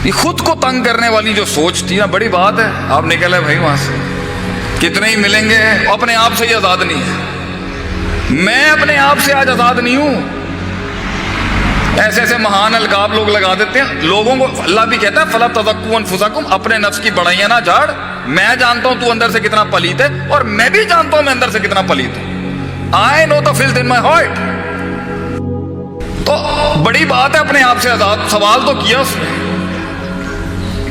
یہ خود کو تنگ کرنے والی جو سوچ تھی نا، بڑی بات ہے. آپ نکلے بھائی وہاں سے، کتنے ہی ملیں گے، اپنے آپ سے ہی آزاد نہیں ہے. میں اپنے آپ سے آج آزاد نہیں ہوں. ایسے ایسے مہان القاب لوگ لگا دیتے ہیں لوگوں کو. اللہ بھی کہتا ہے فَلَا تَزَكُّوا أَنفُسَكُمْ، اپنے نفس کی بڑائیاں نہ جھاڑ. میں جانتا ہوں تو اندر سے کتنا پلیت ہے، اور میں بھی جانتا ہوں میں اندر سے کتنا پلیت ہوں. I know the filth in my heart. تو بڑی بات ہے اپنے آپ سے آزاد. سوال تو کیا اس نے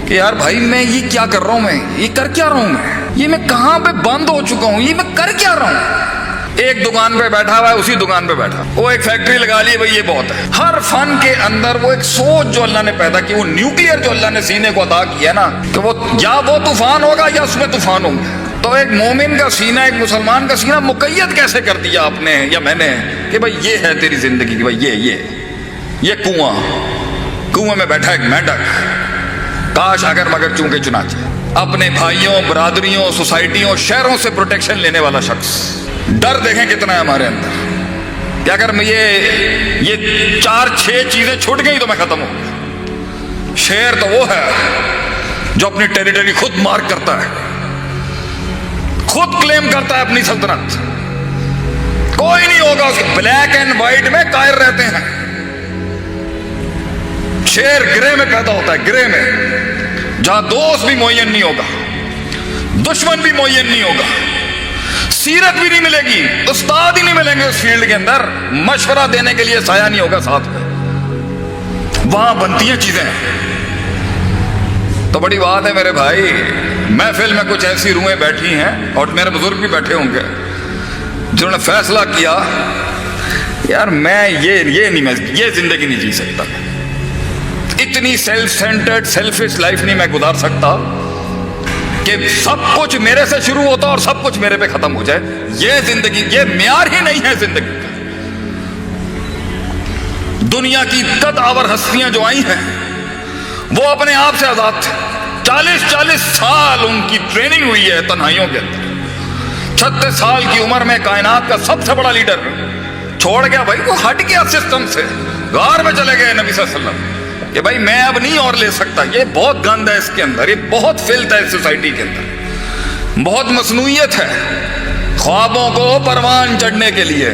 کہ یار بھائی میں یہ کیا کر رہا ہوں، میں یہ کر کیا رہا ہوں، یہ میں کہاں پہ بند ہو چکا ہوں، یہ میں کر کیا رہا ہوں. ایک دکان پہ بیٹھا ہوا ہے، اسی دکان پہ بیٹھا، وہ ایک فیکٹری لگا لی، بھائی یہ بہت ہے. ہر فن کے اندر وہ ایک سوچ جو اللہ نے پیدا کی، وہ نیوکلیئر جو اللہ نے سینے کو عطا کیا نا، کہ وہ یا وہ طوفان ہوگا یا اس میں طوفان ہوں گے. تو ایک مومن کا سینہ، ایک مسلمان کا سینہ مقید کیسے کر دیا آپ نے یا میں نے کہ بھائی یہ ہے تیری زندگی کی، بھائی یہ کنواں میں بیٹھا ایک مینڈک، کاش اگر مگر چونکے چنانچہ، اپنے بھائیوں، برادریوں، سوسائٹیوں، شہروں سے پروٹیکشن لینے والا شخص. ڈر دیکھیں کتنا ہے ہمارے اندر کہ اگر میں یہ 4-6 چیزیں چھوٹ گئی تو میں ختم ہوں گا. شیر تو وہ ہے جو اپنی ٹیریٹری خود مارک کرتا ہے، خود کلیم کرتا ہے اپنی سلطنت. کوئی نہیں ہوگا اس کے. بلیک اینڈ وائٹ میں قائر رہتے ہیں. شیر گرے میں پیدا ہوتا ہے، گرے میں، جہاں دوست بھی معین نہیں ہوگا، دشمن بھی معین نہیں ہوگا، سیرت بھی نہیں ملے گی، استاد ہی نہیں ملیں گے اس فیلڈ کے اندر، مشورہ دینے کے لیے سایہ نہیں ہوگا ساتھ میں. وہاں بنتی ہیں چیزیں. تو بڑی بات ہے میرے بھائی، محفل میں کچھ ایسی روحیں بیٹھی ہیں، اور میرے بزرگ بھی بیٹھے ہوں گے، جنہوں نے فیصلہ کیا یار میں یہ زندگی نہیں جی سکتا، اتنی سیلف سینٹرڈ سیلفش لائف نہیں میں گزار سکتا کہ سب کچھ میرے سے شروع ہوتا اور سب کچھ میرے پہ ختم ہو جائے. یہ زندگی، یہ معیار ہی نہیں ہے زندگی کا. دنیا کی قد آور ہستیاں جو آئی ہیں وہ اپنے آپ سے آزاد تھے. 40 سال ان کی ٹریننگ ہوئی ہے تنہائیوں کے اندر. 36 سال کی عمر میں کائنات کا سب سے بڑا لیڈر چھوڑ گیا بھائی، وہ ہٹ گیا سسٹم سے، غار میں چلے گئے نبی صلی اللہ علیہ وسلم کہ بھائی میں اب نہیں اور لے سکتا، یہ بہت گند ہے اس کے اندر، یہ بہت فلت ہے اس سوسائٹی کے اندر، بہت مصنوعیت ہے. خوابوں کو پروان چڑھنے کے لیے،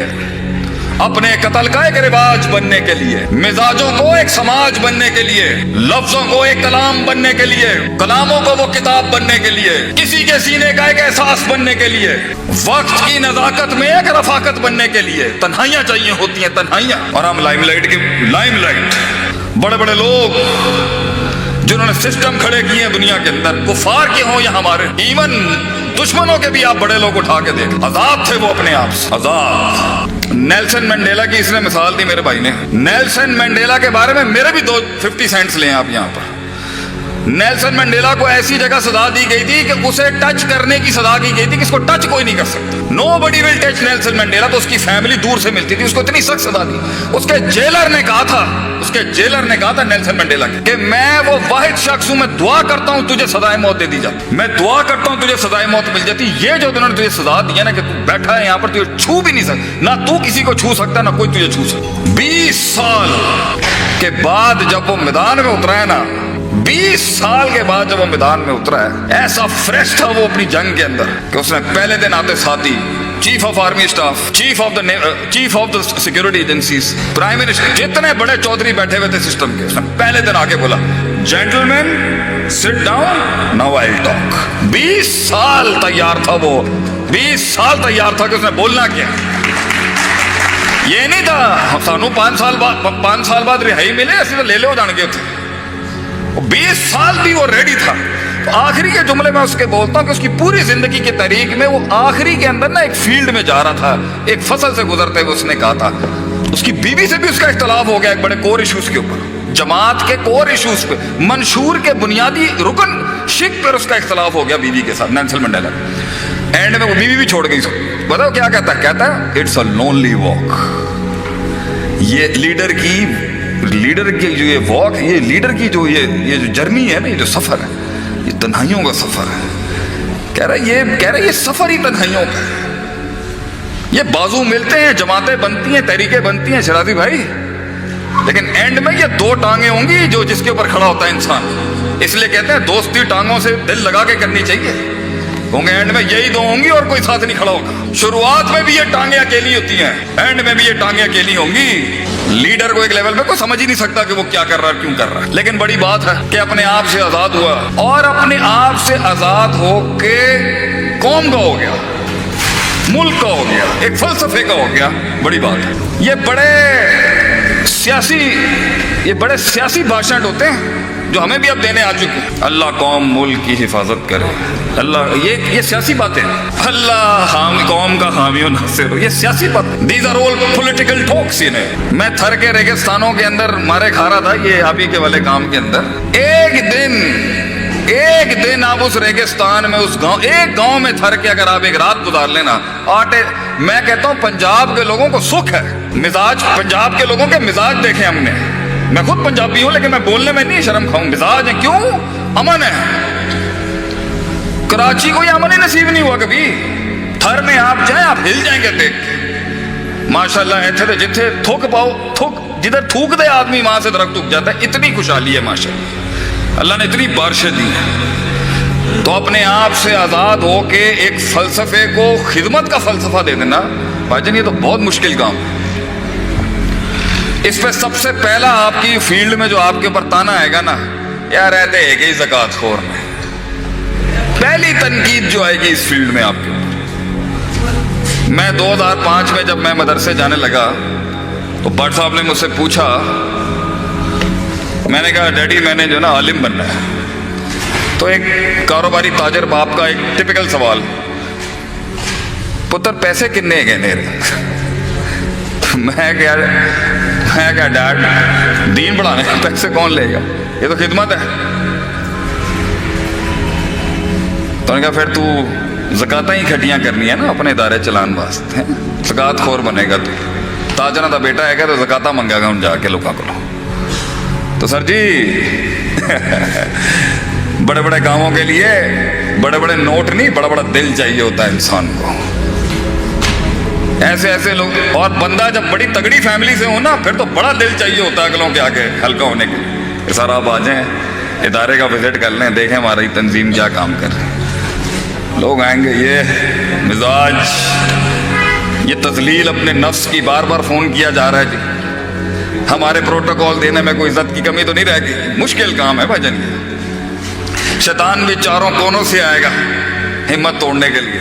اپنے قتل کا ایک رواج بننے کے لیے، مزاجوں کو ایک سماج بننے کے لیے، لفظوں کو ایک کلام بننے کے لیے، کلاموں کو وہ کتاب بننے کے لیے، کسی کے سینے کا ایک احساس بننے کے لیے، وقت کی نزاکت میں ایک رفاقت بننے کے لیے تنہائیاں چاہیے ہوتی ہیں، تنہائیاں. اور ہم لائم لائٹ بڑے بڑے لوگ جنہوں نے سسٹم کھڑے کیے ہیں دنیا کے اندر، کفار کے ہوں یا ہمارے، ایون دشمنوں کے بھی آپ بڑے لوگ اٹھا کے دیکھیں، آزاد تھے وہ اپنے آپ سے، آزاد. نیلسن منڈیلا کی اس نے مثال دی میرے بھائی نے. نیلسن منڈیلا کے بارے میں میرے بھی 50 سینٹس لیں آپ یہاں پر. نیلسن منڈیلا کو ایسی جگہ سزا دی گئی تھی کہ اسے ٹچ کرنے کی سزا دی گئی تھی کہ اس کو ٹچ کوئی نہیں کر سکتا. نو بڈی ول ٹچ نیلسن منڈیلا. تو اس کی فیملی دور سے ملتی تھی، اس کو اتنی سخت سزا دی. اس کے جیلر نے کہا تھا نیلسن منڈیلا کہ میں وہ واحد شخص ہوں، میں دعا کرتا ہوں تجھے سزائے موت دے دی جاتی، میں دعا کرتا ہوں تجھے سزائے موت مل جاتی. یہ جو انہوں نے تجھے سزا دیا نا کہ تو بیٹھا ہے یہاں پر، تجھے چھو بھی نہیں سکتا، نہ تو کسی کو چھو سکتا، نہ کوئی تجھے چھو سکتا. 20 سال کے بعد جب وہ میدان میں اترا ہے نا، 20 سال کے بعد جب وہ میدان میں اترا ہے، ایسا فریش تھا وہ اپنی جنگ کے اندر کہ اس نے پہلے دن آتے ساتھی، chief of army staff, chief of the security agencies, prime minister, جتنے بڑے چودھری بیٹھے ہوئے تھے سسٹم کے، اس نے پہلے دن آ کے بولا gentleman sit down now I will talk. 20 سال تیار تھا وہ، 20 سال تیار تھا کہ اس نے بولنا کیا. یہ نہیں تھا سانو 5 سال بعد رہائی ملے اسی تو لے لو جان کے. 20 سال بھی وہ ریڈی تھا. تو آخری کے جملے میں اس کے بولتا ہوں کہ اس کی پوری زندگی کی تاریخ میں وہ آخری کے اندر نا ایک فیلڈ میں جا رہا تھا، ایک فصل سے گزرتے ہوئے اس نے کہا تھا، اس کی بیوی سے بھی اس کا اختلاف ہو گیا ایک بڑے کور ایشوز کے اوپر، جماعت کے کور ایشوز پہ، منشور کے بنیادی رکن شک پر اس کا اختلاف ہو گیا بیوی کے ساتھ، نیلسن منڈیلا. اینڈ میں وہ بیوی بھی چھوڑ گئی. بتاؤ کیا کہتا ہے اٹس اے لونلی واک. یہ لیڈر کی جو یہ واک، یہ لیڈر کی جو یہ جو جرنی ہے نا، یہ جو سفر ہے، یہ تنہائیوں کا سفر ہے. کہہ رہا ہے یہ سفر ہی تنہائیوں کا ہے. یہ بازو ملتے ہیں، جماعتیں بنتی ہیں، تحریکیں بنتی ہیں. شرازی بھائی لیکن اینڈ میں یہ دو ٹانگیں ہوں گی جو جس کے اوپر کھڑا ہوتا ہے انسان. اس لیے کہتے ہیں دوستی ٹانگوں سے دل لگا کے کرنی چاہیے، کیونکہ اینڈ میں یہی دو ہوں گی اور کوئی ساتھ نہیں کھڑا ہوگا. شروعات میں بھی یہ ٹانگیں اکیلی ہوتی ہیں، اینڈ میں بھی یہ ٹانگیں اکیلی ہوں گی. لیڈر کو ایک لیول پہ کوئی سمجھ ہی نہیں سکتا کہ وہ کیا کر رہا ہے، کیوں کر رہا ہے. لیکن بڑی بات ہے کہ اپنے آپ سے آزاد ہوا، اور اپنے آپ سے آزاد ہو کے قوم کا ہو گیا، ملک کا ہو گیا، ایک فلسفے کا ہو گیا. بڑی بات ہے. یہ بڑے سیاسی بھاشن ہوتے ہیں جو ہمیں بھی اب دینے آ چکے ہیں. اللہ قوم ملک کی حفاظت کرے، اللہ یہ سیاسی باتیں، اللہ قوم کا حامی و ناصر ہو، یہ سیاسی باتیں. دیز آر آل پولیٹیکل ٹاکس. میں تھر کے ریگستانوں کے اندر مارے کھا رہا تھا یہ ابھی کے والے کام کے اندر. ایک دن آپ اس ریگستان میں اس گاؤں، ایک گاؤں میں تھر کے اگر آپ ایک رات گزار لینا، میں کہتا ہوں پنجاب کے لوگوں کو سکھ ہے. مزاج پنجاب کے لوگوں کے مزاج دیکھے ہم نے. میں خود پنجابی ہوں لیکن میں بولنے میں نہیں شرم کھاؤں. مزاج ہے، کیوں؟ امن ہے. کراچی کو یہ امن ہی نصیب نہیں ہوا کبھی. تھر میں آپ جائیں، آپ ہل جائیں گے دیکھ کے. ماشاءاللہ ایتھے تو جتھے تھوک پاؤ، جدھر تھوک دے آدمی وہاں سے درخت اگ جاتا ہے. اتنی خوشحالی ہے ماشاءاللہ، اللہ نے اتنی بارشیں دی ہیں. تو اپنے آپ سے آزاد ہو کے ایک فلسفے کو خدمت کا فلسفہ دے دینا بھائی جان، یہ تو بہت مشکل کام ہے. اس پہ سب سے پہلا آپ کی فیلڈ میں جو آپ کے اوپر تانا آئے گا نا، یار رہتے ہے کہ زکوٰۃ خور میں. پہلی تنقید جو آئے گی اس فیلڈ میں آپ کے اوپر. میں 2005 میں جب میں مدرسے جانے لگا تو بٹ صاحب نے مجھ سے پوچھا، میں نے کہا ڈیڈی میں نے جو نا عالم بننا ہے. تو ایک کاروباری تاجر باپ کا ایک ٹپیکل سوال، پتر پیسے کتنے گئے میرے؟ میں کہا ڈیڈ دین بڑھانے کے پیسے کون لے گا، یہ تو خدمت ہے. تو نے کہا پھر تو زکاتیں ہی کھٹیاں کرنی ہے نا اپنے ادارے چلان واسطے، زکات خور بنے گا. تو تاجر دا بیٹا ہے کہ تو زکاتاں منگا گا ہوں جا کے لوگوں کو. تو سر جی بڑے بڑے کاموں کے لیے بڑے بڑے نوٹ نہیں، بڑا بڑا دل چاہیے ہوتا ہے انسان کو. ایسے لوگ، اور بندہ جب بڑی تگڑی فیملی سے ہو نا پھر تو بڑا دل چاہیے ہوتا ہے اگلوں کے آگے ہلکا ہونے کے لیے. سر آپ آ جائیں ادارے کا وزٹ کر لیں، دیکھیں ہماری تنظیم کیا کام کر رہی ہے. لوگ آئیں گے، یہ مزاج، یہ تذلیل اپنے نفس کی، بار بار فون کیا جا رہا ہے جی. ہمارے پروٹوکول دینے میں کوئی عزت کی کمی تو نہیں رہے گی. مشکل کام ہے بھجن. شیطان بھی چاروں کونوں سے آئے گا ہمت توڑنے کے لیے.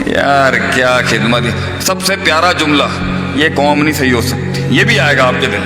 یار کیا خدمت. سب سے پیارا جملہ، یہ قوم نہیں صحیح ہو سکتی، یہ بھی آئے گا آپ کے دل.